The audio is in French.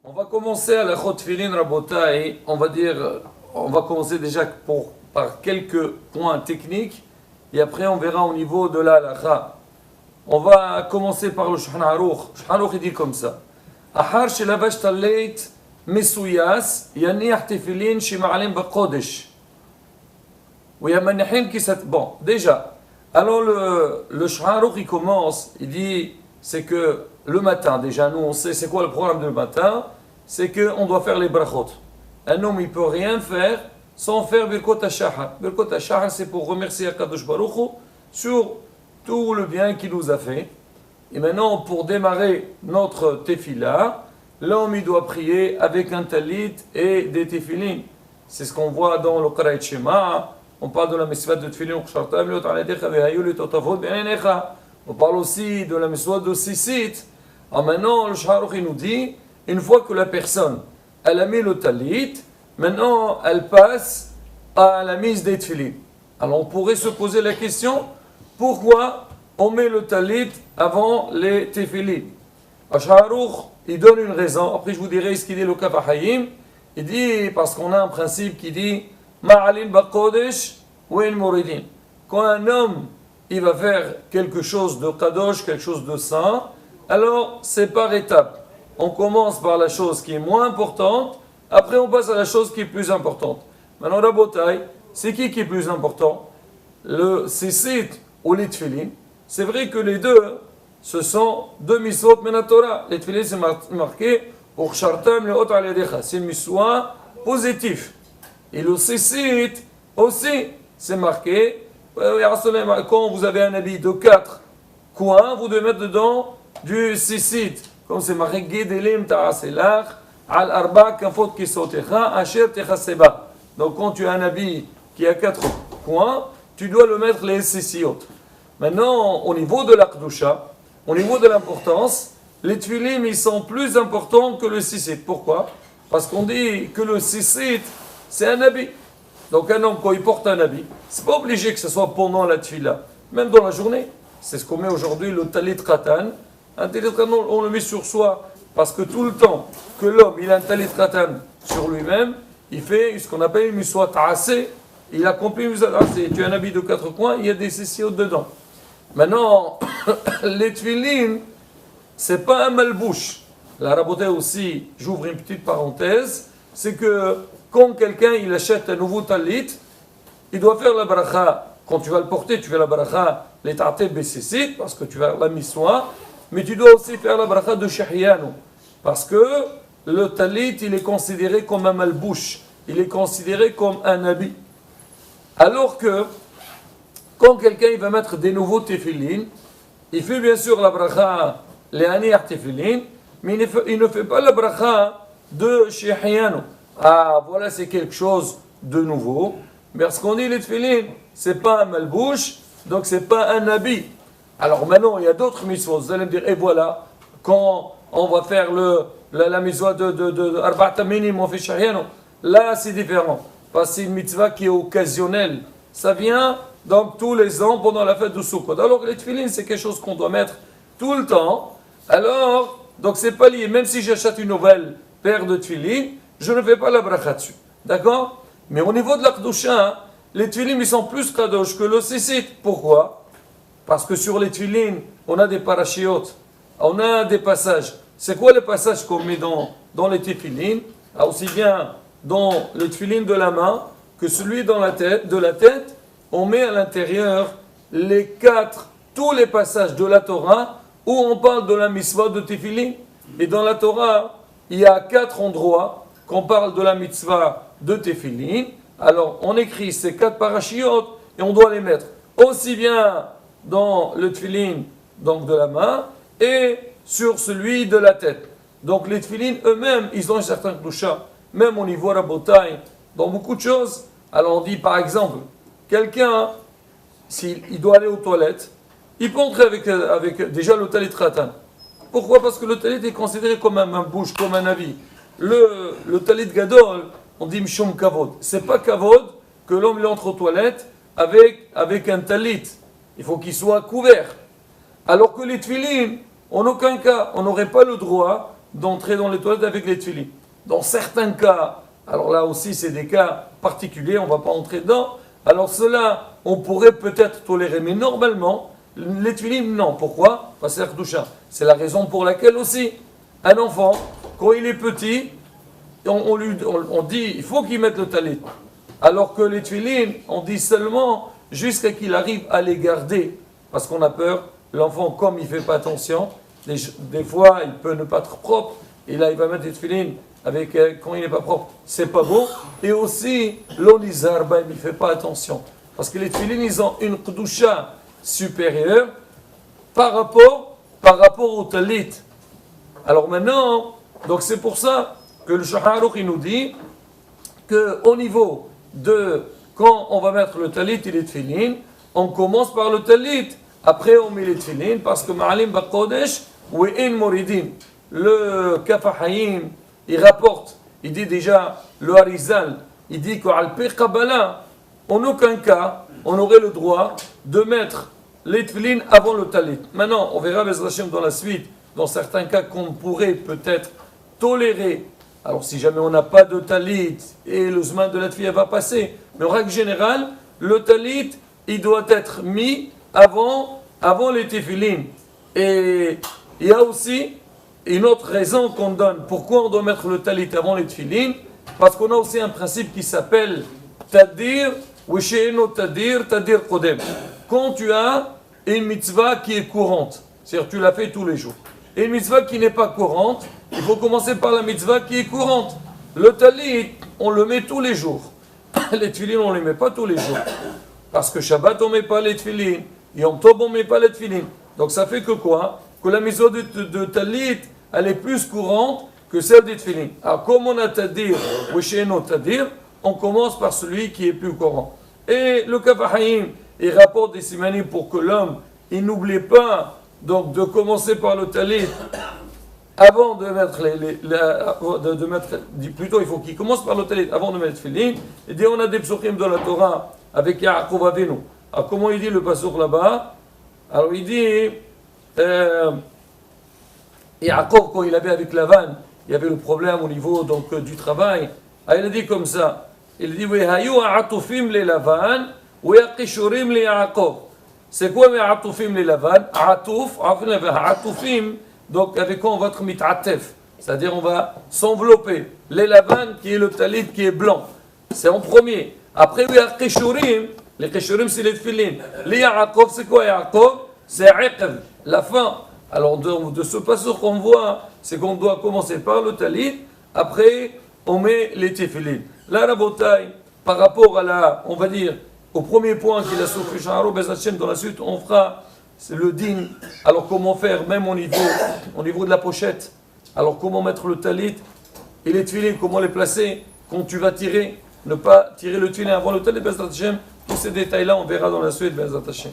On va commencer à la Chot Tfilin Rabotai. On va commencer déjà par quelques points techniques et après on verra au niveau de la halakha. On va commencer par le Shulchan Aruch. Le Shulchan Aruch il dit comme ça. Ahar shelabash taleit mesuyas yaniach tefilin shema'alim baqodesh. Bon, déjà, alors le Shulchan Aruch il commence, il dit, c'est que le matin, déjà nous on sait c'est quoi le programme du matin, c'est qu'on doit faire les brachot. Un homme il peut rien faire sans faire Birkot HaShahar. Birkot HaShahar c'est pour remercier Akadosh Baruch Hu sur tout le bien qu'il nous a fait. Et maintenant pour démarrer notre tefila, l'homme il doit prier avec un talit et des tefilin. C'est ce qu'on voit dans le Qaraït Shema. On parle de la mitzvah de tefilin. On parle aussi de la mitzvah de sisit. Alors maintenant, le Shulchan Aruch il nous dit, une fois que la personne, elle a mis le talit, maintenant elle passe à la mise des tefilin. Alors on pourrait se poser la question, pourquoi on met le talit avant les tefilin? Le Shulchan Aruch il donne une raison, après je vous dirai ce qu'il dit le Kaf HaChaim. Il dit, parce qu'on a un principe qui dit, Ma'alim baqodesh wa in muridin. Quand un homme il va faire quelque chose de kadosh, quelque chose de saint, alors c'est par étapes. On commence par la chose qui est moins importante, après on passe à la chose qui est plus importante. Maintenant, Rabotai, c'est qui est plus important? Le sisit ou les tefilin. C'est vrai que les deux, ce sont deux mitzvot menatora. Les tefilin, c'est marqué pour shartam leot al yadecha. C'est mitzvah positif. Et le sisit aussi, c'est marqué. Quand vous avez un habit de 4 coins, vous devez mettre dedans du sisit. Comme c'est marqué, Gedelim ta'aselach, al arba kafot kisotecha, asher techaseba. Donc quand tu as un habit qui a 4 coins, tu dois le mettre les sisiot. Maintenant, au niveau de la kedusha, au niveau de l'importance, les tefilin, ils sont plus importants que le sisit. Pourquoi? Parce qu'on dit que le sisit, c'est un habit. Donc un homme, quand il porte un habit, c'est pas obligé que ce soit pendant la tefila, même dans la journée. C'est ce qu'on met aujourd'hui, le talit khatan. Un talit khatan, on le met sur soi, parce que tout le temps que l'homme, il a un talit khatan sur lui-même, il fait ce qu'on appelle une miswa ta'asé, il accomplit une miswa ta'asé. Tu as un habit de 4 coins, il y a des sessions dedans. Maintenant, les tefilin, c'est pas un malbouche. La raboté aussi, j'ouvre une petite parenthèse, c'est que quand quelqu'un il achète un nouveau talit, il doit faire la bracha. Quand tu vas le porter, tu fais la bracha, les ta'ateh bessisit, parce que tu vas la miswa, mais tu dois aussi faire la bracha de shahyanu, parce que le talit, il est considéré comme un malbouche, il est considéré comme un habit. Alors que, quand quelqu'un il va mettre des nouveaux tefilin, il fait bien sûr la bracha, les aniyah tefilin, mais il ne fait pas la bracha de shahyanu. Ah, voilà, c'est quelque chose de nouveau. Parce qu'on dit les tefilin, c'est pas un malbouche, donc c'est pas un habit. Alors maintenant, il y a d'autres mitzvot. Vous allez me dire, et voilà, quand on va faire la mitzvah de Arba'at Minim, on fait shahyanu. Là, c'est différent. Parce que c'est une mitzvah qui est occasionnelle. Ça vient donc tous les ans pendant la fête de Sukkot. Alors les tefilin, c'est quelque chose qu'on doit mettre tout le temps. Alors, donc c'est pas lié. Même si j'achète une nouvelle paire de tefilin, je ne fais pas la bracha dessus. D'accord? Mais au niveau de la kedusha, les tefilin ils sont plus kadosh que le sisit. Pourquoi? Parce que sur les tefilin, on a des parashiot, on a des passages. C'est quoi les passages qu'on met dans les tefilin? Aussi bien dans le tefilin de la main que celui de la tête, on met à l'intérieur tous les passages de la Torah où on parle de la mitzvah de tefilin. Et dans la Torah, il y a 4 endroits qu'on parle de la mitzvah de tefilin. Alors on écrit ces 4 parashiot et on doit les mettre aussi bien dans le tefilin donc de la main et sur celui de la tête. Donc les tefilin eux-mêmes, ils ont un certain klusha, même au niveau rabotai, dans beaucoup de choses. Alors on dit par exemple, quelqu'un, s'il doit aller aux toilettes, il peut entrer avec déjà le talit khatan. Pourquoi? Parce que le talit est considéré comme un bouche, comme un habit. Le talit gadol, on dit mshum kavod. C'est pas kavod que l'homme entre aux toilettes avec un talit. Il faut qu'il soit couvert. Alors que les tefilin, en aucun cas, on n'aurait pas le droit d'entrer dans les toilettes avec les tefilines. Dans certains cas, alors là aussi c'est des cas particuliers, on ne va pas entrer dedans, alors cela on pourrait peut-être tolérer, mais normalement, les tefilines non. Pourquoi? Parce que c'est la raison pour laquelle aussi, un enfant, quand il est petit, on dit il faut qu'il mette le talit. Alors que les tefilines, on dit seulement jusqu'à qu'il arrive à les garder. Parce qu'on a peur, l'enfant, comme il ne fait pas attention, des fois, il peut ne pas être propre. Et là, il va mettre des tefilines quand il n'est pas propre. C'est pas beau. Et aussi, l'olizar, il ne fait pas attention. Parce que les tefilines, ils ont une kedusha supérieure par rapport au talit. Alors maintenant, donc c'est pour ça que le Shulchan Aruch, il nous dit qu'au niveau de quand on va mettre le talit et les tefilines, on commence par le talit, après on met les tefilines, parce que Ma'alim Baqodesh, ou in Moridin, le Kaf HaHaim, il rapporte, il dit déjà, le Harizal, il dit qu'Al Pi Kabbalah, en aucun cas, on aurait le droit de mettre les tefilines avant le talit. Maintenant, on verra Bezrat Hashem dans la suite, dans certains cas qu'on pourrait peut-être tolérer. Alors si jamais on n'a pas de talit et le zman de la tefila va passer, mais en règle générale, le talit, il doit être mis avant les tefilines. Et il y a aussi une autre raison qu'on donne. Pourquoi on doit mettre le talit avant les tefilines? Parce qu'on a aussi un principe qui s'appelle tadir, wisheno tadir, tadir kodem. Quand tu as une mitzvah qui est courante, c'est-à-dire tu la fais tous les jours, et une mitzvah qui n'est pas courante, il faut commencer par la mitzvah qui est courante. Le talit, on le met tous les jours. Les tefilines, on ne les met pas tous les jours. Parce que Shabbat, on ne met pas les tefilines. Yom Tov, on ne met pas les tefilines. Donc ça fait que quoi? Que la mitzvah de talit, elle est plus courante que celle des tefilines. Alors comme on a tadir, ou sheno tadir, on commence par celui qui est plus courant. Et le Kaf HaHaim, il rapporte des simanim pour que l'homme, il n'oublie pas donc de commencer par le talit avant de mettre plutôt il faut qu'il commence par le talit avant de mettre filin. Et dit on a des psukim de la Torah avec Yaakov Avinu. Alors comment il dit le pasuk là-bas? Alors il dit Yaakov, quand il avait avec Lavan, il y avait le problème au niveau donc du travail. Alors il a dit comme ça, il dit Wehayu a'atufim le Lavan we'aqishurim le Yaakov. C'est quoi mes atufim les lavan? Atufim, donc avec quoi on va être mit'atef, c'est-à-dire on va s'envelopper. Les lavan qui est le talit qui est blanc, c'est en premier. Après il y a les keshurim c'est les tefilines. Les Yaakov c'est quoi Yaakov? C'est iqv, la fin. Alors de ce passage qu'on voit, c'est qu'on doit commencer par le talit, après on met les tefilines. La rabotai, par rapport à on va dire, au premier point qu'il a souffert Bezrat Hashem, dans la suite, on fera le din. Alors comment faire, même au niveau de la pochette. Alors comment mettre le talit et les tefilines, comment les placer quand tu vas tirer, ne pas tirer le tefilin avant le talit Bezrat Hashem. Tous ces détails-là, on verra dans la suite Bezrat Hashem.